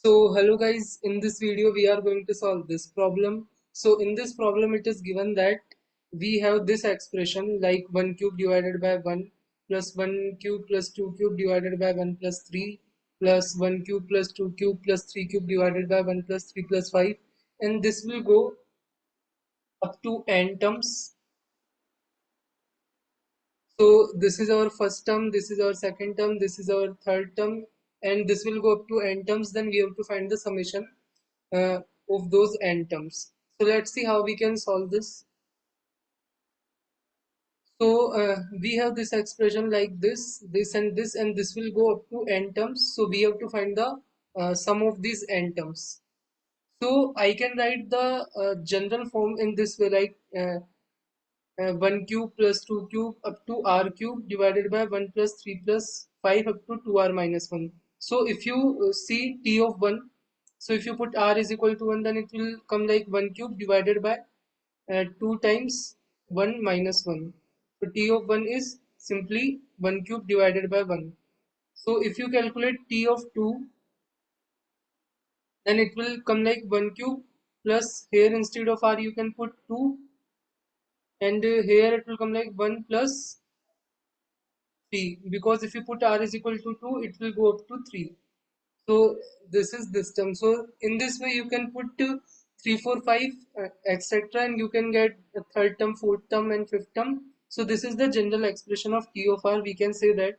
So hello guys, in this video we are going to solve this problem. So in this problem it is given that we have this expression like 1 cube divided by 1 plus 1 cube plus 2 cube divided by 1 plus 3 plus 1 cube plus 2 cube plus 3 cube divided by 1 plus 3 plus 5, and this will go up to n terms. So this is our first term, this is our second term, this is our third term, and this will go up to n terms. Then we have to find the summation of those n terms. So let's see how we can solve this. So we have this expression like this and this will go up to n terms. So we have to find the sum of these n terms. So I can write the general form in this way, like 1 cube plus 2 cube up to r cube divided by 1 plus 3 plus 5 up to 2r minus 1. So if you see t of 1, so if you put r is equal to 1, then it will come like 1 cube divided by 2 times 1 minus 1. So t of 1 is simply 1 cube divided by 1. So if you calculate t of 2, then it will come like 1 cube plus, here instead of r you can put 2, and here it will come like 1 plus 3, because if you put r is equal to 2 it will go up to 3. So this is this term. So in this way you can put 3 4 5 etc, and you can get a third term, fourth term and fifth term. So this is the general expression of t of r, we can say that.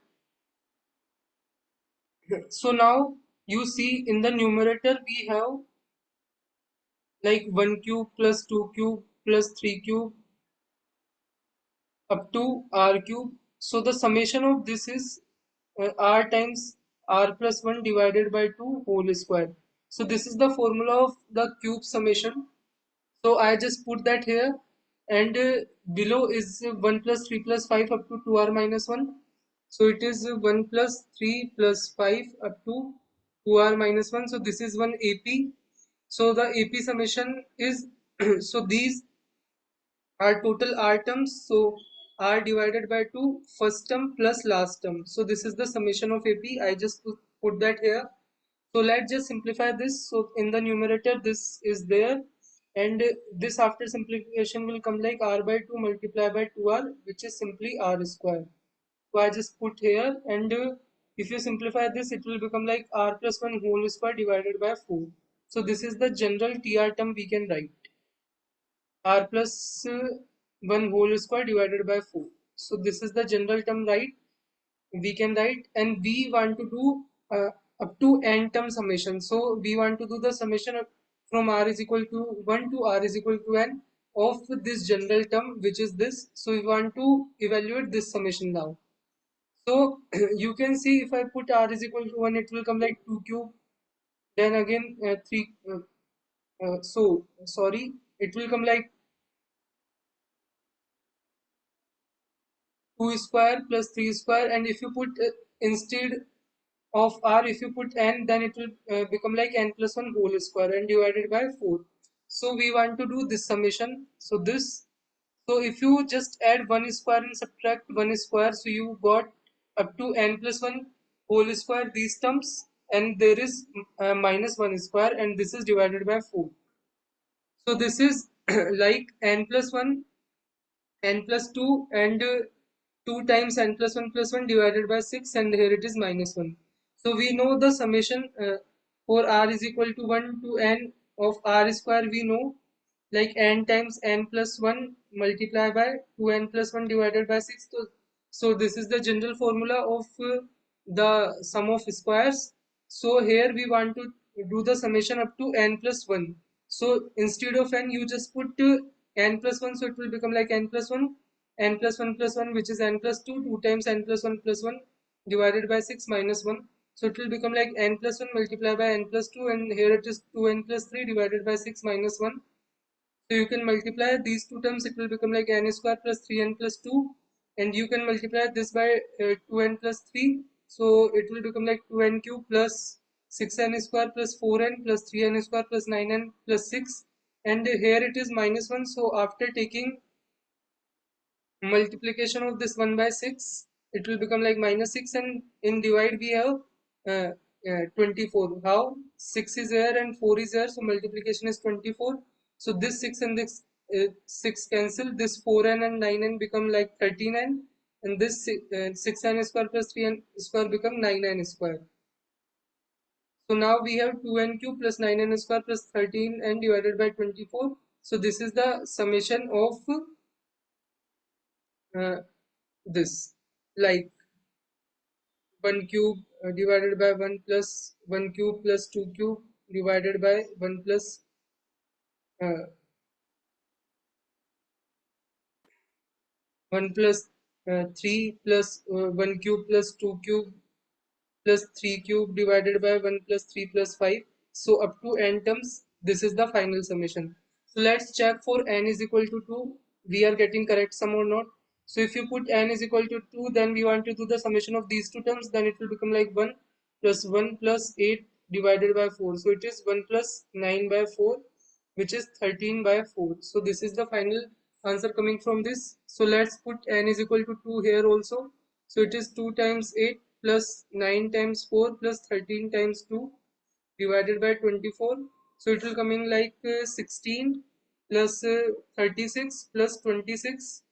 So now you see in the numerator we have like 1 cube plus 2 cube plus 3 cube up to r cube. So the summation of this is r times r plus 1 divided by 2 whole square. So this is the formula of the cube summation. So I just put that here, and below is 1 plus 3 plus 5 up to 2r minus 1. So it is 1 plus 3 plus 5 up to 2r minus 1. So this is one AP. So the AP summation is so these are total r terms. So r divided by 2 first term plus last term. So this is the summation of AP. I just put that here. So let's just simplify this. So in the numerator this is there, and this after simplification will come like r by 2 multiplied by 2r, which is simply r square. So I just put here, and if you simplify this it will become like r plus 1 whole square divided by 4. So this is the general TR term we can write, r plus 1 whole square divided by 4. So this is the general term, right? We can write, and we want to do up to n term summation. So we want to do the summation from r is equal to 1 to r is equal to n of this general term, which is this. So we want to evaluate this summation now. So you can see if I put r is equal to 1, it will come like 2 cube, then again 3 so sorry, it will come like 2 square plus 3 square, and if you put instead of r, if you put n, then it will become like n plus 1 whole square and divided by 4. So we want to do this summation. So this, so if you just add 1 square and subtract 1 square, so you got up to n plus 1 whole square, these terms, and there is minus 1 square, and this is divided by 4. So this is like n plus 1, n plus 2, and 2 times n plus 1 divided by 6, and here it is minus 1. So we know the summation for r is equal to 1 to n of r square, we know like n times n plus 1 multiplied by 2n plus 1 divided by 6. So this is the general formula of the sum of squares. So here we want to do the summation up to n plus 1. So instead of n, you just put n plus 1, so it will become like n plus 1, n plus 1 plus 1, which is n plus 2, 2 times n plus 1 divided by 6 minus 1. So it will become like n plus 1 multiplied by n plus 2, and here it is 2n plus 3 divided by 6 minus 1. So you can multiply these two terms, it will become like n square plus 3n plus 2, and you can multiply this by 2n plus 3. So it will become like 2n cube plus 6n square plus 4n plus 3n square plus 9n plus 6, and here it is minus 1. So after taking multiplication of this 1 by 6, it will become like minus 6, and in divide we have 24. How? 6 is here and 4 is here, so multiplication is 24. So this 6 and this 6 cancel, this 4n and 9n become like 13n, and this 6n square plus 3n square become 9n square. So now we have 2n cube plus 9n square plus 13n divided by 24. So this is the summation of this, like 1 cube divided by 1 plus 1 cube plus 2 cube divided by 1 plus uh, 1 plus 3 plus 1 cube plus 2 cube plus 3 cube divided by 1 plus 3 plus 5. So up to n terms, this is the final summation. So let's check for n is equal to 2. We are getting correct sum or not. So if you put n is equal to 2, then we want to do the summation of these two terms. Then it will become like 1 plus 8 divided by 4. So it is 1 plus 9 by 4, which is 13 by 4. So this is the final answer coming from this. So let's put n is equal to 2 here also. So it is 2 times 8 plus 9 times 4 plus 13 times 2 divided by 24. So it will coming like 16 plus 36 plus 26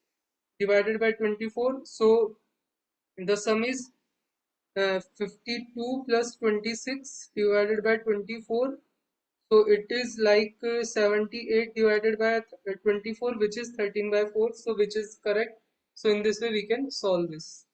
divided by 24. So the sum is 52 plus 26 divided by 24. So it is like 78 divided by 24, which is 13 by 4. So which is correct. So in this way we can solve this.